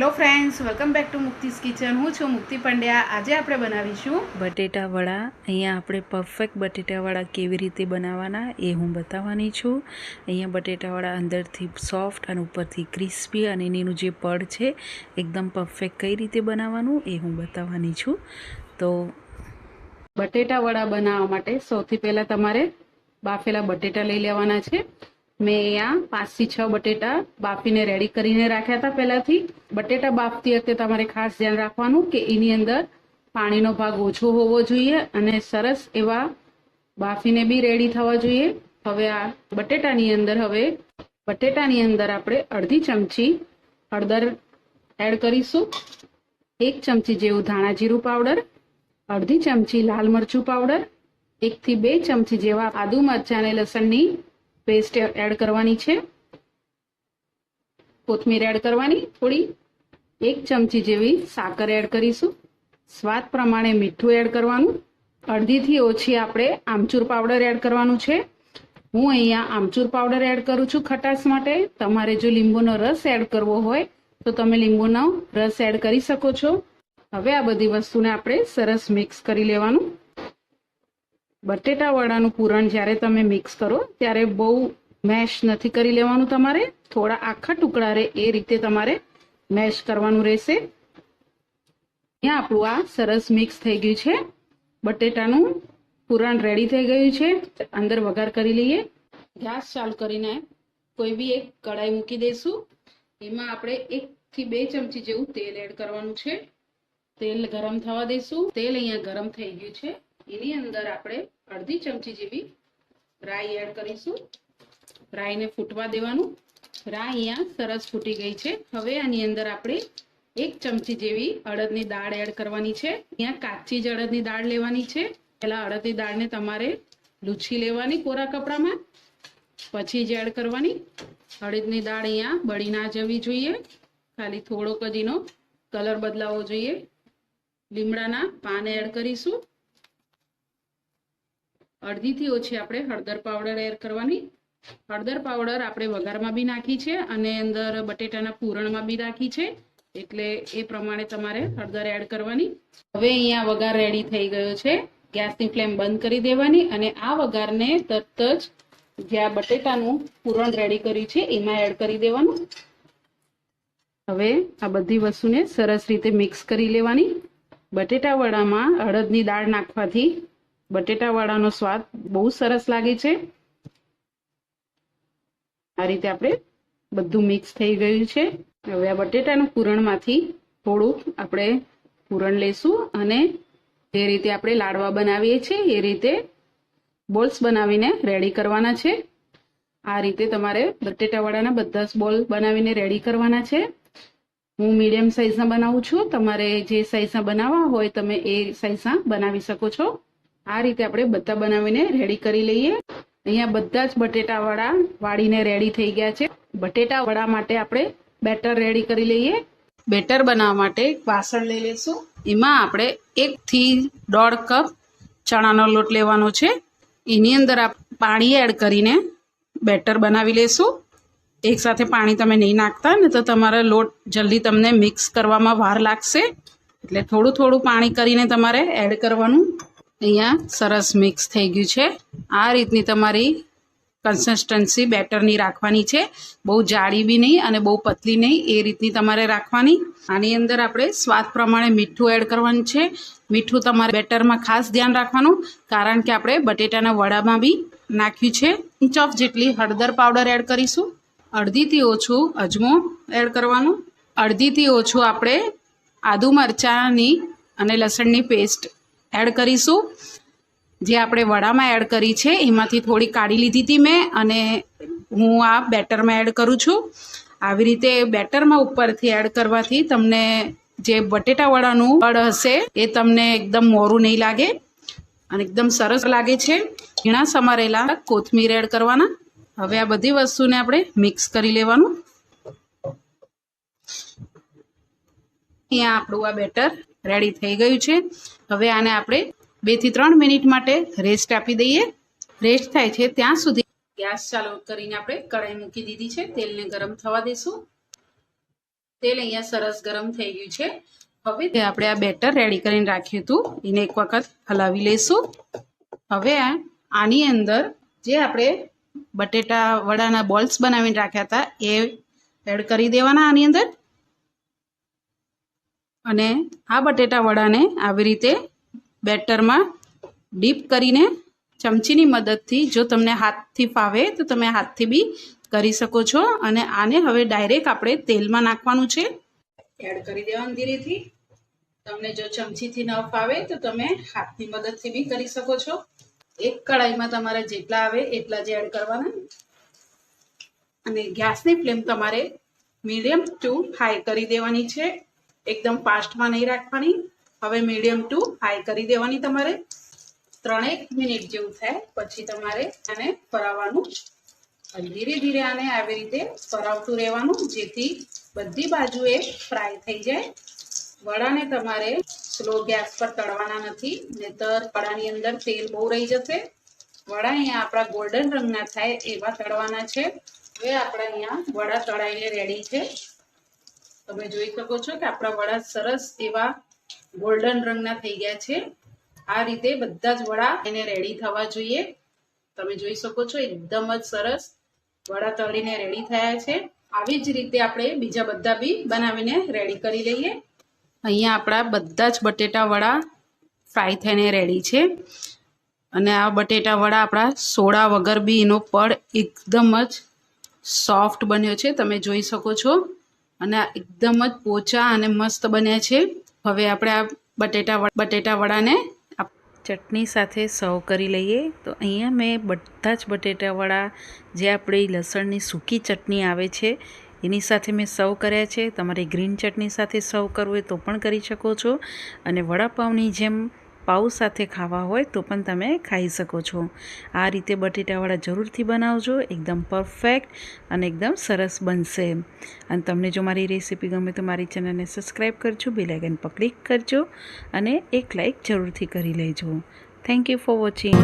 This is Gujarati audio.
Hello friends, welcome back to મુક્તિસ kitchen. હું છું મુક્તિ પંડ્યા. આજે આપણે બનાવીશું બટેટા વડા. અહીંયા આપણે પરફેક્ટ બટેટા વડા કેવી રીતે બનાવવાના એ હું બતાવવાની છું. અહીંયા બટેટા વડા અંદરથી સોફ્ટ અને ઉપરથી ક્રિસ્પી અને એનું જે પડ છે એકદમ પરફેક્ટ કઈ રીતે બનાવવાનું એ હું બતાવવાની છું. તો બટેટા વડા બનાવવા માટે સૌથી પહેલાં તમારે બાફેલા બટેટા લઈ લેવાના છે. મેં અહીંયા 5 થી 6 બટેટા બાફીને રેડી કરીને રાખ્યા હતા પહેલાથી. બટેટા બાફતી વખતે તમારે ખાસ ધ્યાન રાખવાનું કે એની અંદર પાણીનો ભાગ ઓછો હોવો જોઈએ અને સરસ એવા બાફીને બી રેડી થવા જોઈએ. હવે આ બટેટાની અંદર આપણે અડધી ચમચી હળદર એડ કરીશું, 1 ચમચી જેવું ધાણા જીરું પાવડર, અડધી ચમચી લાલ મરચું પાવડર, 1 થી 2 ચમચી જેવા આદુ મરચાં અને લસણની પેસ્ટ એડ કરવાની છે. કોથમીર એડ કરવાની થોડી, 1 ચમચી જેવી સાકર એડ કરીશું, સ્વાદ પ્રમાણે મીઠું એડ કરવાનું, અડધીથી ઓછી આપણે આમચૂર પાવડર એડ કરવાનું છે. હું અહીંયા આમચૂર પાવડર એડ કરું છું ખટાશ માટે. તમારે જો લીંબુનો રસ એડ કરવો હોય તો તમે લીંબુનો રસ એડ કરી શકો છો. હવે આ બધી વસ્તુને આપણે સરસ મિક્સ કરી લેવાનું. બટેટા વડાનું પૂરણ જ્યારે તમે મિક્સ કરો ત્યારે બહુ મેશ નથી કરી લેવાનું, તમારે થોડા આખા ટુકડા રહે એ રીતે તમારે મેશ કરવાનું રહેશે. અહીંયા આપણું આ સરસ મિક્સ થઈ ગયું છે. બટેટાનું પૂરણ રેડી થઈ ગયું છે. અંદર વઘાર કરી લઈએ. ગેસ ચાલુ કરીને કોઈ બી એક કઢાઈ મૂકી દઈશું. એમાં આપણે 1 થી 2 ચમચી જેવું તેલ એડ કરવાનું છે. તેલ ગરમ થવા દઈશું. તેલ અહીંયા ગરમ થઈ ગયું છે. એની અંદર આપણે અડધી ચમચી જેવી રાઈ એડ કરીશું. રાઈને ફૂટવા દેવાનું. રાઈ અહીંયા સરસ ફૂટી ગઈ છે. હવે આની અંદર આપણે 1 ચમચી જેવી અડદની દાળ એડ કરવાની છે. અહીંયા કાચી જ અડદની દાળ લેવાની છે. પહેલા અડદની દાળને તમારે લૂછી લેવાની કોરા કપડામાં, પછી જ એડ કરવાની. અડદની દાળ અહીંયા બળી ના જવી જોઈએ, ખાલી થોડોક જ એનો કલર બદલાવો જોઈએ. લીમડાના પાન એડ કરીશું. અડધીથી ઓછી આપણે હળદર પાવડર એડ કરવાની. હળદર પાવડર આપણે વઘારમાં બી નાખી છે અને અંદર બટેટાના પૂરણમાં બી નાખી છે, એટલે એ પ્રમાણે તમારે હળદર એડ કરવાની. હવે અહીંયા વઘાર રેડી થઈ ગયો છે. ગેસની ફ્લેમ બંધ કરી દેવાની અને આ વઘારને તરત જ જે આ બટેટાનું પૂરણ રેડી કર્યું છે એમાં એડ કરી દેવાનું. હવે આ બધી વસ્તુને સરસ રીતે મિક્સ કરી લેવાની. બટેટા વડામાં અડદની દાળ નાખવાથી બટેટા વડાનો સ્વાદ બહુ સરસ લાગે છે. આ રીતે આપણે બધું મિક્સ થઈ ગયું છે. હવે આ બટેટાનું પૂરણમાંથી થોડુંક આપણે પૂરણ લેશું અને જે રીતે આપણે લાડવા બનાવીએ છીએ એ રીતે બોલ્સ બનાવીને રેડી કરવાના છે. આ રીતે તમારે બટેટા વડાના બધા જ બોલ બનાવીને રેડી કરવાના છે. હું મીડિયમ સાઇઝના બનાવું છું. તમારે જે સાઇઝના બનાવવા હોય તમે એ સાઇઝના બનાવી શકો છો. આ રીતે આપણે બધા બનાવીને રેડી કરી લઈએ. અહીંયા બધા જ બટેટા વડા વાળીને રેડી થઈ ગયા છે. બટેટા વડા માટે આપણે બેટર રેડી કરી લઈએ. બેટર બનાવવા માટે એક વાસણ લઈ લઈશું. એમાં આપણે 1 થી 1.5 કપ ચણાનો લોટ લેવાનો છે. એની અંદર પાણી એડ કરીને બેટર બનાવી લઈશું. એક સાથે પાણી તમે નહીં નાખતા ને તો તમારો લોટ જલ્દી તમને મિક્સ કરવામાં વાર લાગશે, એટલે થોડું થોડું પાણી કરીને તમારે એડ કરવાનું. અહીંયા સરસ મિક્સ થઈ ગયું છે. આ રીતની તમારી કન્સિસ્ટન્સી બેટરની રાખવાની છે. બહુ જાડી બી નહીં અને બહુ પતલી નહીં, એ રીતની તમારે રાખવાની. આની અંદર આપણે સ્વાદ પ્રમાણે મીઠું એડ કરવાનું છે. મીઠું તમારે બેટરમાં ખાસ ધ્યાન રાખવાનું, કારણ કે આપણે બટેટાના વડામાં બી નાખ્યું છે. ઇંચ ઓફ જેટલી હળદર પાવડર એડ કરીશું. અડધીથી ઓછું અજમો એડ કરવાનું. અડધીથી ઓછું આપણે આદુ મરચાંની અને લસણની પેસ્ટ એડ કરીશું. જે આપણે વડામાં એડ કરી છે એમાંથી થોડી કાઢી લીધી હતી મેં અને હું આ બેટરમાં એડ કરું છું. આવી રીતે બેટરમાં ઉપરથી એડ કરવાથી તમને જે બટેટા વડાનું પડ હશે એ તમને એકદમ મોરું નહીં લાગે અને એકદમ સરસ લાગે છે. ઝીણા સમારેલા કોથમીર એડ કરવાના. હવે આ બધી વસ્તુને આપણે મિક્સ કરી લેવાનું. અહીંયા આપણું આ બેટર રેડી થઈ ગયું છે. હવે આને આપણે 2 થી 3 મિનિટ માટે રેસ્ટ આપી દઈએ. રેસ્ટ થાય છે ત્યાં સુધી ગેસ ચાલુ કરીને આપણે કઢાઈ મૂકી દીધી છે. તેલને ગરમ થવા દઈશું. તેલ અહીંયા સરસ ગરમ થઈ ગયું છે. હવે આપણે આ બેટર રેડી કરીને રાખ્યું હતું એને એક વખત હલાવી લઈશું. હવે આની અંદર જે આપણે બટેટા વડાના બોલ્સ બનાવીને રાખ્યા હતા એ એડ કરી દેવાના આની અંદર. અને આ બટેટા વડાને આવી રીતે બેટરમાં ડીપ કરીને ચમચીની મદદથી, જો તમને હાથથી ફાવે તો તમે હાથથી બી કરી શકો છો. અને આને હવે ડાયરેક્ટ આપણે તેલમાં નાખવાનું છે. એડ કરી દેવાનું ધીરેથી. તમને જો ચમચીથી ન ફાવે તો તમે હાથની મદદથી બી કરી શકો છો. એક કડાઈમાં તમારે જેટલા આવે એટલા જ એડ કરવાના. અને ગેસની ફ્લેમ તમારે મીડિયમ ટુ હાઈ કરી દેવાની છે. એકદમ ફાસ્ટમાં નહીં રાખવાની. હવે મીડિયમ ટુ હાઈ કરી દેવાની તમારે. 3-1 મિનિટ જેવું થાય પછી તમારે આને ફરાવવાનું. ધીરે ધીરે આને આવી રીતે ફરાવતું રહેવાનું, જેથી બધી બાજુએ ફ્રાય થઈ જાય. વડાને તમારે સ્લો ગેસ પર તળવાના નથી, નહીંતર વડાની અંદર તેલ બહુ રહી જશે. વડા અહીંયા આપણા ગોલ્ડન રંગના થાય એવા તળવાના છે. હવે આપણા અહીંયા વડા તળાઈને રેડી છે. તમે જોઈ શકો છો કે આપણા વડા સરસ એવા ગોલ્ડન રંગના થઈ ગયા છે. આ રીતે બધા જ વડા એને રેડી થવા જોઈએ. તમે જોઈ શકો છો એકદમ જ સરસ વડા તળીને રેડી થયા છે. આવી જ રીતે આપણે બીજા બધા બી બનાવીને રેડી કરી લઈએ. અહીંયા આપણા બધા જ બટેટા વડા ફ્રાય થઈને રેડી છે. અને આ બટેટા વડા આપણા સોડા વગર બી એનો પડ એકદમ જ સોફ્ટ બન્યો છે. તમે જોઈ શકો છો. અને આ એકદમ જ પોચા અને મસ્ત બન્યા છે. હવે આપણે આ બટેટા વડાને ચટણી સાથે સર્વ કરી લઈએ. તો અહીંયા મેં બધા જ બટેટા વડા જે આપણી લસણની સૂકી ચટણી આવે છે એની સાથે મેં સર્વ કર્યા છે. તમારે ગ્રીન ચટણી સાથે સર્વ કરવું હોય તો પણ કરી શકો છો. અને વડાપાઉંની જેમ પાઉં સાથે ખાવા હોય તો પણ તમે ખાઈ શકો છો. આ રીતે બટેટાવડા જરૂરથી બનાવજો. એકદમ પરફેક્ટ અને એકદમ સરસ બનશે. અને તમને જો મારી રેસીપી ગમે તો મારી ચેનલને સબસ્ક્રાઈબ કરજો, બેલ આઇકન પર ક્લિક કરજો અને એક લાઇક જરૂરથી કરી લેજો. Thank you for watching.